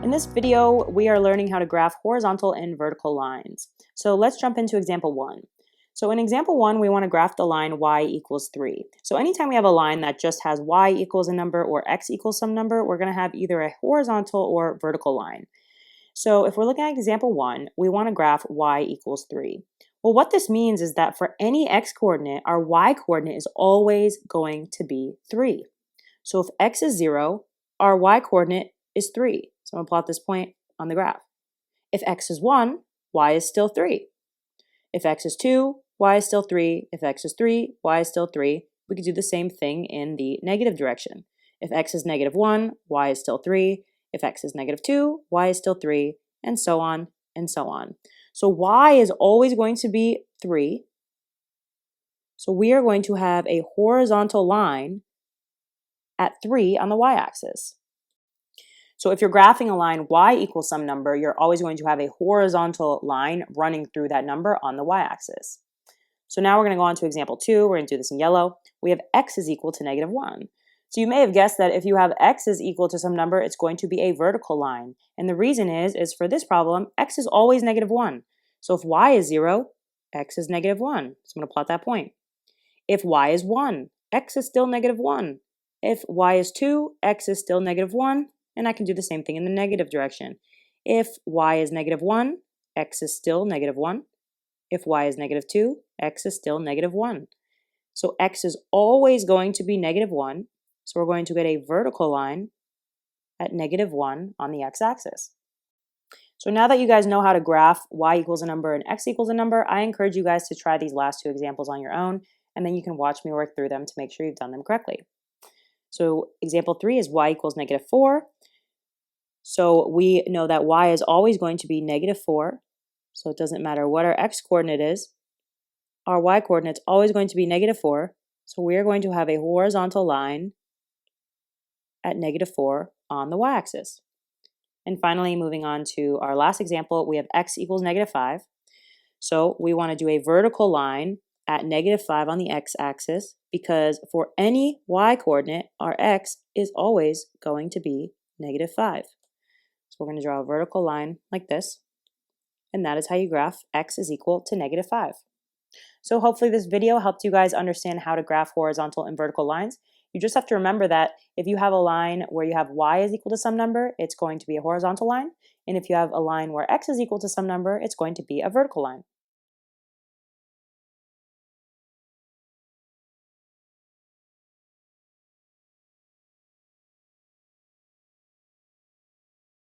In this video, we are learning how to graph horizontal and vertical lines. So let's jump into example 1. So in example 1, we want to graph the line y equals 3. So anytime we have a line that just has y equals a number or x equals some number, we're going to have either a horizontal or vertical line. So if we're looking at example 1, we want to graph y equals 3. Well, what this means is that for any x coordinate, our y coordinate is always going to be 3. So if x is 0, our y coordinate is 3. So I'm going to plot this point on the graph. If x is 1, y is still 3. If x is 2, y is still 3. If x is 3, y is still 3. We could do the same thing in the negative direction. If x is negative 1, y is still 3. If x is negative 2, y is still 3, and so on and so on. So y is always going to be 3. So we are going to have a horizontal line at 3 on the y-axis. So if you're graphing a line y equals some number, you're always going to have a horizontal line running through that number on the y-axis. So now we're going to go on to example 2. We're going to do this in yellow. We have x is equal to negative 1. So you may have guessed that if you have x is equal to some number, it's going to be a vertical line. And the reason is for this problem, x is always negative 1. So if y is 0, x is negative 1. So I'm going to plot that point. If y is 1, x is still negative 1. If y is 2, x is still negative 1. And I can do the same thing in the negative direction. If y is negative 1, x is still negative 1. If y is negative 2, x is still negative 1. So x is always going to be negative 1. So we're going to get a vertical line at negative 1 on the x-axis. So now that you guys know how to graph y equals a number and x equals a number, I encourage you guys to try these last 2 examples on your own, and then you can watch me work through them to make sure you've done them correctly. So example 3 is y equals negative 4. So we know that y is always going to be negative 4. So it doesn't matter what our x coordinate is. Our y coordinate is always going to be negative 4. So we are going to have a horizontal line at negative 4 on the y-axis. And finally, moving on to our last example, we have x equals negative 5. So we want to do a vertical line at negative 5 on the x-axis because for any y coordinate, our x is always going to be negative 5. So we're going to draw a vertical line like this, and that is how you graph x is equal to negative 5. So hopefully this video helped you guys understand how to graph horizontal and vertical lines. You just have to remember that if you have a line where you have y is equal to some number, it's going to be a horizontal line. And if you have a line where x is equal to some number, it's going to be a vertical line.